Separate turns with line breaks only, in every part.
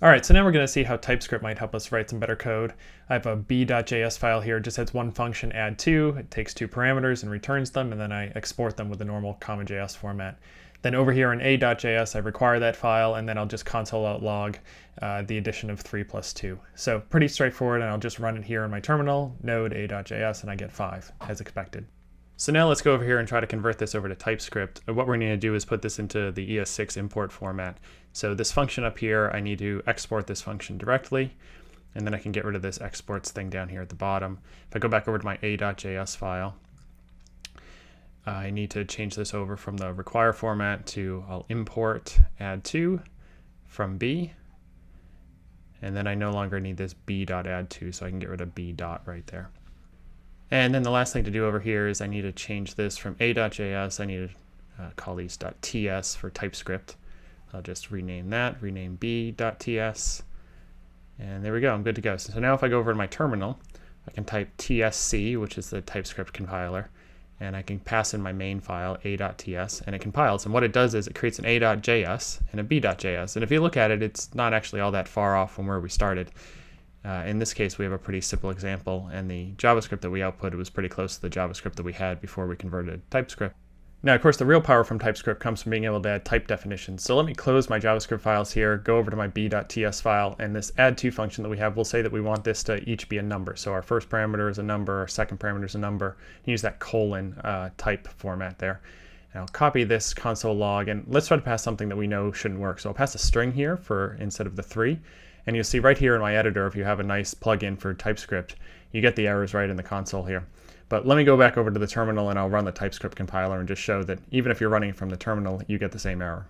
All right, so now we're going to see how TypeScript might help us write some better code. I have a b.js file here. It just has one function, add2. It takes two parameters and returns them, and then I export them with the normal common JS format. Then over here in a.js, I require that file, and then I'll just console out log the addition of 3 plus 2. So pretty straightforward, and I'll just run it here in my terminal, node a.js, and I get 5, as expected. So now let's go over here and try to convert this over to TypeScript. What we're going to do is put this into the ES6 import format. So this function up here, I need to export this function directly, and then I can get rid of this exports thing down here at the bottom. If I go back over to my a.js file, I need to change this over from the require format to I'll import add2 from b, and then I no longer need this b.add2, so I can get rid of b dot right there. And then the last thing to do over here is I need to change this from a.js. I need to call these .ts for TypeScript. I'll just rename that, rename b.ts, and there we go, I'm good to go. So now if I go over to my terminal, I can type tsc, which is the TypeScript compiler, and I can pass in my main file, a.ts, and it compiles. And what it does is it creates an a.js and a b.js. And if you look at it, it's not actually all that far off from where we started. In this case, we have a pretty simple example, and the JavaScript that we outputted was pretty close to the JavaScript that we had before we converted to TypeScript. Now, of course, the real power from TypeScript comes from being able to add type definitions. So let me close my JavaScript files here, go over to my b.ts file, and this add2 function that we have, we'll say that we want this to each be a number. So our first parameter is a number, our second parameter is a number. Use that colon type format there. And I'll copy this console log, and let's try to pass something that we know shouldn't work. So I'll pass a string here for instead of the 3. And you'll see right here in my editor, if you have a nice plugin for TypeScript, you get the errors right in the console here. But let me go back over to the terminal and I'll run the TypeScript compiler and just show that even if you're running from the terminal, you get the same error.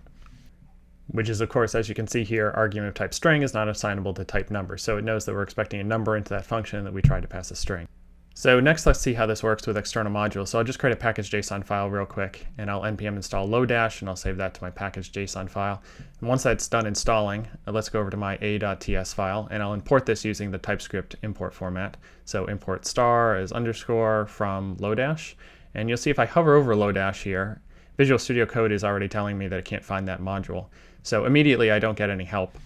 Which is, of course, as you can see here, argument of type string is not assignable to type number. So it knows that we're expecting a number into that function that we tried to pass a string. So next, let's see how this works with external modules. So I'll just create a package.json file real quick, and I'll npm install Lodash, and I'll save that to my package.json file. And once that's done installing, let's go over to my a.ts file, and I'll import this using the TypeScript import format. So import star as underscore from Lodash, and you'll see if I hover over Lodash here, Visual Studio Code is already telling me that it can't find that module. So immediately I don't get any help.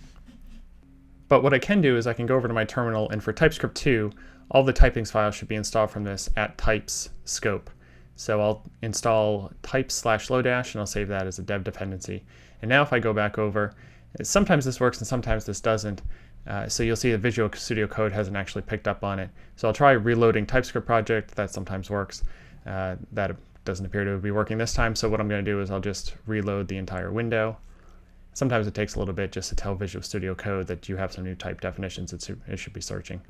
But what I can do is I can go over to my terminal, and for TypeScript 2, all the typings files should be installed from this @types scope. So I'll install types/lodash, and I'll save that as a dev dependency. And now if I go back over, sometimes this works and sometimes this doesn't. So you'll see that Visual Studio Code hasn't actually picked up on it. So I'll try reloading TypeScript project. That sometimes works. That doesn't appear to be working this time. So what I'm going to do is I'll just reload the entire window. Sometimes it takes a little bit just to tell Visual Studio Code that you have some new type definitions it should be searching.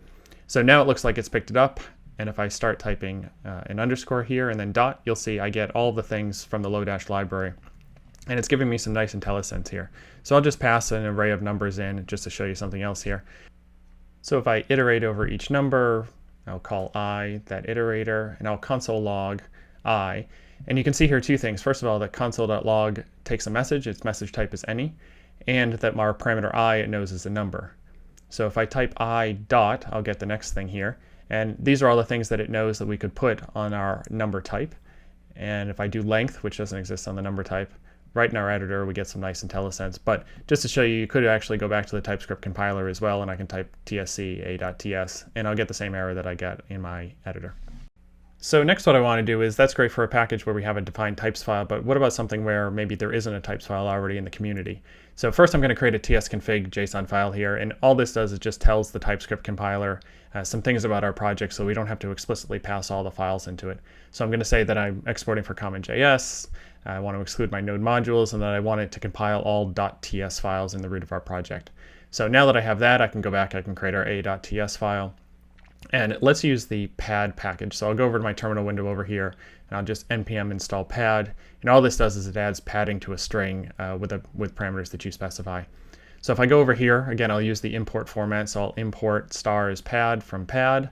So now it looks like it's picked it up, and if I start typing an underscore here and then dot, you'll see I get all the things from the Lodash library, and it's giving me some nice IntelliSense here. So I'll just pass an array of numbers in just to show you something else here. So if I iterate over each number, I'll call I, that iterator, and I'll console log I. And you can see here two things. First of all, that console.log takes a message, its message type is any, and that our parameter I it knows is a number. So if I type I dot, I'll get the next thing here. And these are all the things that it knows that we could put on our number type. And if I do length, which doesn't exist on the number type, right in our editor, we get some nice IntelliSense. But just to show you, you could actually go back to the TypeScript compiler as well, and I can type tsc a.ts, and I'll get the same error that I get in my editor. So next what I want to do is, that's great for a package where we have a defined types file, but what about something where maybe there isn't a types file already in the community? So first I'm going to create a tsconfig JSON file here, and all this does is just tells the TypeScript compiler some things about our project, so we don't have to explicitly pass all the files into it. So I'm going to say that I'm exporting for common.js, I want to exclude my node modules, and that I want it to compile all .ts files in the root of our project. So now that I have that, I can go back, I can create our a.ts file. And let's use the pad package. So I'll go over to my terminal window over here, and I'll just npm install pad. And all this does is it adds padding to a string with parameters that you specify. So if I go over here, again, I'll use the import format. So I'll import star as pad from pad.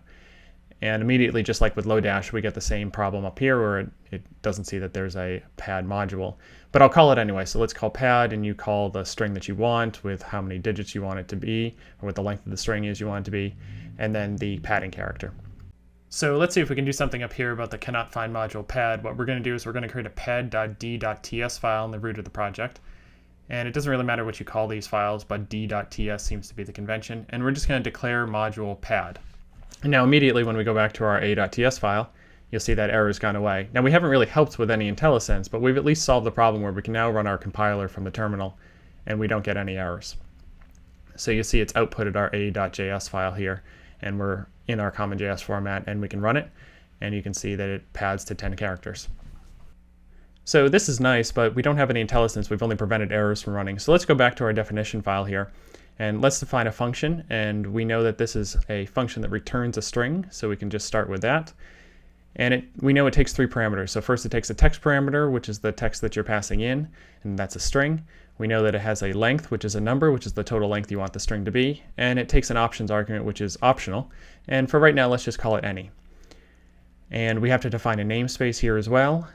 And immediately, just like with Lodash, we get the same problem up here where it doesn't see that there's a pad module. But I'll call it anyway. So let's call pad, and you call the string that you want with how many digits you want it to be, or what the length of the string is you want it to be, and then the padding character. So let's see if we can do something up here about the cannot find module pad. What we're going to do is we're going to create a pad.d.ts file in the root of the project. And it doesn't really matter what you call these files, but d.ts seems to be the convention. And we're just going to declare module pad. And now immediately when we go back to our a.ts file, you'll see that error's gone away. Now we haven't really helped with any IntelliSense, but we've at least solved the problem where we can now run our compiler from the terminal and we don't get any errors. So you see it's outputted our a.js file here, and we're in our common.js format, and we can run it, and you can see that it pads to 10 characters. So this is nice, but we don't have any IntelliSense. We've only prevented errors from running. So let's go back to our definition file here, and let's define a function, and we know that this is a function that returns a string, so we can just start with that. And we know it takes 3 parameters. So first it takes a text parameter, which is the text that you're passing in, and that's a string. We know that it has a length, which is a number, which is the total length you want the string to be. And it takes an options argument, which is optional. And for right now, let's just call it any. And we have to define a namespace here as well.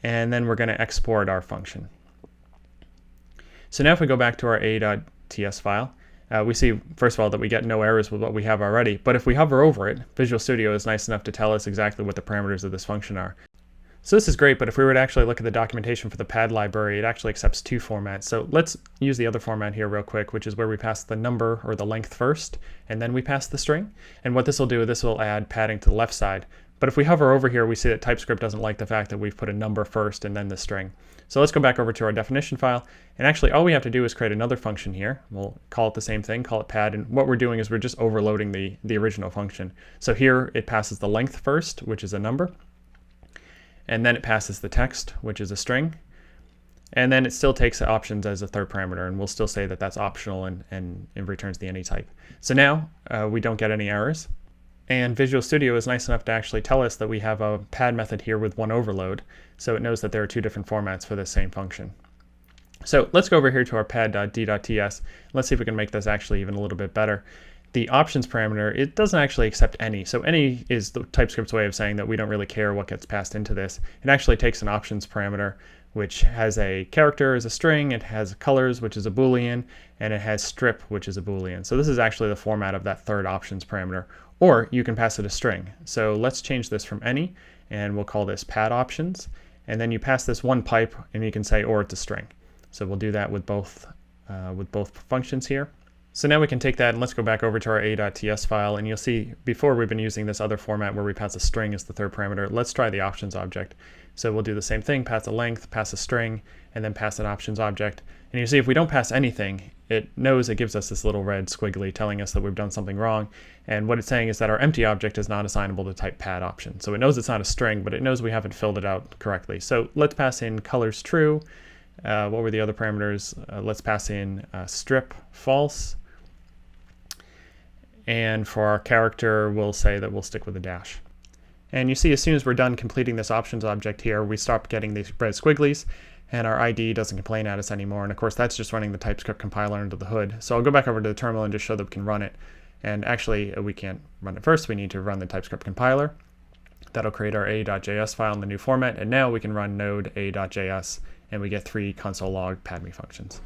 And then we're going to export our function. So now if we go back to our a.ts file, we see, first of all, that we get no errors with what we have already. But if we hover over it, Visual Studio is nice enough to tell us exactly what the parameters of this function are. So this is great, but if we were to actually look at the documentation for the pad library, it actually accepts 2 formats. So let's use the other format here real quick, which is where we pass the number or the length first, and then we pass the string. And what this will do, this will add padding to the left side. But if we hover over here, we see that TypeScript doesn't like the fact that we've put a number first and then the string. So let's go back over to our definition file. And actually, all we have to do is create another function here. We'll call it the same thing, call it pad. And what we're doing is we're just overloading the original function. So here it passes the length first, which is a number. And then it passes the text, which is a string. And then it still takes options as a third parameter, and we'll still say that that's optional and it returns the any type. So now we don't get any errors. And Visual Studio is nice enough to actually tell us that we have a pad method here with one overload, so it knows that there are 2 different formats for this same function. So let's go over here to our pad.d.ts. Let's see if we can make this actually even a little bit better. The options parameter, it doesn't actually accept any. So any is the TypeScript's way of saying that we don't really care what gets passed into this. It actually takes an options parameter, which has a character as a string, it has colors, which is a Boolean, and it has strip, which is a Boolean. So this is actually the format of that third options parameter. Or you can pass it a string. So let's change this from any, and we'll call this pad options. And then you pass this one pipe, and you can say, or it's a string. So we'll do that with both functions here. So now we can take that and let's go back over to our a.ts file, and you'll see before we've been using this other format where we pass a string as the third parameter. Let's try the options object. So we'll do the same thing, pass a length, pass a string, and then pass an options object. And you see if we don't pass anything, it knows, it gives us this little red squiggly telling us that we've done something wrong. And what it's saying is that our empty object is not assignable to type pad option. So it knows it's not a string, but it knows we haven't filled it out correctly. So let's pass in colors true. What were the other parameters? Let's pass in strip false. And for our character, we'll say that we'll stick with a dash. And you see as soon as we're done completing this options object here, we stop getting these red squigglies, and our IDE doesn't complain at us anymore. And of course, that's just running the Typescript compiler under the hood. So I'll go back over to the terminal and just show that we can run it. And actually, we can't run it first. We need to run the Typescript compiler. That'll create our a.js file in the new format. And now we can run node a.js, and we get 3 console log padme functions.